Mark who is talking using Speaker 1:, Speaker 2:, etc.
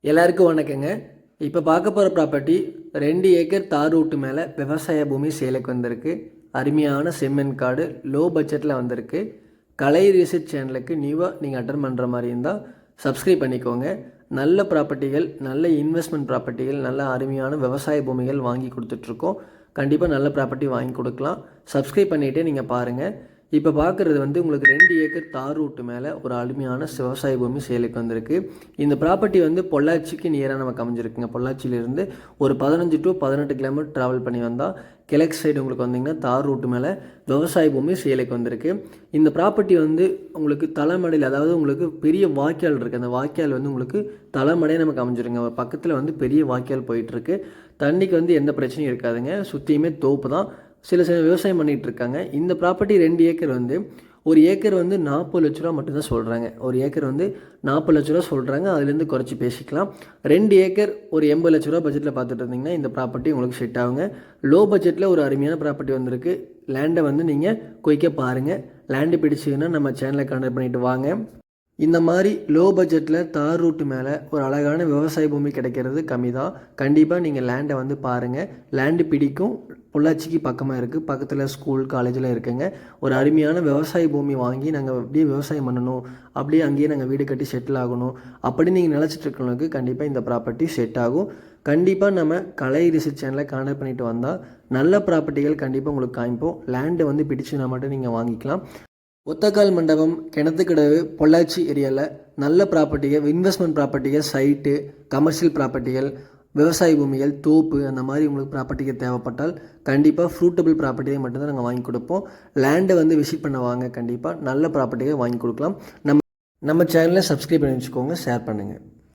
Speaker 1: எல்லாருக்கும் வணக்கங்க. இப்போ பார்க்க போகிற ப்ராப்பர்ட்டி 2 ஏக்கர் தார் ரோட்டு மேலே விவசாய பூமி சேலுக்கு வந்திருக்கு. அருமையான செம்மண் காடு, லோ பட்ஜெட்டில் வந்திருக்கு. கலை ரிசர்ச் சேனலுக்கு நியூவாக நீங்கள் அட்டன் பண்ணுற மாதிரி இருந்தால் சப்ஸ்கிரைப் பண்ணிக்கோங்க. நல்ல ப்ராப்பர்ட்டிகள், நல்ல இன்வெஸ்ட்மெண்ட் ப்ராப்பர்ட்டிகள், நல்ல அருமையான விவசாய பூமிகள் வாங்கி கொடுத்துட்ருக்கோம். கண்டிப்பாக நல்ல ப்ராப்பர்ட்டி வாங்கி கொடுக்கலாம். சப்ஸ்கிரைப் பண்ணிவிட்டு நீங்கள் பாருங்கள். இப்போ பார்க்குறது உங்களுக்கு 2 ஏக்கர் தார் ரூட்டு மேலே ஒரு அருமையான விவசாய பூமி சேலுக்கு வந்திருக்கு. இந்த ப்ராப்பர்ட்டி பொள்ளாச்சிக்கு நியராக நமக்கு அமைஞ்சிருக்குங்க. பொள்ளாச்சியிலேருந்து ஒரு 15 to 18 கிலோமீட்டர் ட்ராவல் பண்ணி வந்தால் கிழக்கு சைடு உங்களுக்கு வந்தீங்கன்னா தார் ரூட்டு மேலே விவசாய பூமி சேலுக்கு வந்திருக்கு. இந்த ப்ராப்பர்ட்டி உங்களுக்கு தலைமடையில், அதாவது உங்களுக்கு பெரிய வாய்க்கால் இருக்குது. அந்த வாய்க்கால் உங்களுக்கு தலைமடையே நமக்கு அமைஞ்சிருங்க. பக்கத்தில் பெரிய வாய்க்கால் போயிட்டுருக்கு. தண்ணிக்கு எந்த பிரச்சனையும் இருக்காதுங்க. சுற்றியுமே தோப்பு தான். சில விவசாயம் பண்ணிகிட்டு இருக்காங்க. இந்த ப்ராப்பர்ட்டி 2 ஏக்கர் ஒரு ஏக்கர் 40 லட்ச ரூபா மட்டும்தான் சொல்கிறாங்க. ஒரு ஏக்கர் 40 லட்ச ரூபா சொல்கிறாங்க. அதுலேருந்து குறைச்சி பேசிக்கலாம். 2 ஏக்கர் ஒரு 80 லட்ச ரூபா பட்ஜெட்டில் பார்த்துட்டு இருந்தீங்கன்னா இந்த ப்ராப்பர்ட்டி உங்களுக்கு செட் ஆகுங்க. லோ பட்ஜெட்டில் ஒரு அருமையான ப்ராப்பர்ட்டி வந்திருக்கு. லேண்டை நீங்கள் குயிக்காக பாருங்கள். லேண்டு பிடிச்சிங்கன்னா நம்ம சேனலை கான்டாக்ட் பண்ணிவிட்டு வாங்க. இந்த மாதிரி லோ பட்ஜெட்டில் தார் ரூட்டு மேலே ஒரு அழகான விவசாய பூமி கிடைக்கிறது கம்மி தான். கண்டிப்பாக நீங்கள் லேண்டை பாருங்கள். லேண்டு பிடிக்கும். பொள்ளாச்சிக்கு பக்கமாக இருக்குது. பக்கத்தில் ஸ்கூல், காலேஜில் இருக்குங்க. ஒரு அருமையான விவசாய பூமி வாங்கி நாங்கள் அப்படியே விவசாயம் பண்ணணும், அப்படியே அங்கேயே நாங்கள் வீடு கட்டி செட்டில் ஆகணும் அப்படி நீங்கள் நினச்சிட்டு இருக்கிறவங்களுக்கு கண்டிப்பாக இந்த ப்ராப்பர்ட்டி செட் ஆகும். கண்டிப்பாக நம்ம கலை ரிசர்ச் சேனலை கான்டாக்ட் பண்ணிட்டு வந்தால் நல்ல ப்ராப்பர்ட்டிகள் கண்டிப்பாக உங்களுக்கு காமிப்போம். லேண்டை பிடிச்சுனா மட்டும் நீங்கள் வாங்கிக்கலாம். ஒத்தக்கால் மண்டபம், கிணத்துக்கடவு, பொள்ளாச்சி ஏரியாவில் நல்ல ப்ராப்பர்ட்டிகள், இன்வெஸ்ட்மெண்ட் ப்ராப்பர்ட்டிகள், சைட்டு, கமர்ஷியல் ப்ராப்பர்ட்டிகள், விவசாய பூமிகள், தோப்பு, அந்த மாதிரி உங்களுக்கு ப்ராப்பர்ட்டிகள் தேவைப்பட்டால் கண்டிப்பாக ஃப்ரூட்டபிள் ப்ராப்பர்ட்டியை மட்டும்தான் நாங்கள் வாங்கி கொடுப்போம். லேண்டை விசிட் பண்ண வாங்க. கண்டிப்பாக நல்ல ப்ராப்பர்ட்டியை வாங்கி கொடுக்கலாம். நம்ம சேனலை சப்ஸ்கிரைப் பண்ணி வச்சுக்கோங்க, ஷேர் பண்ணுங்கள்.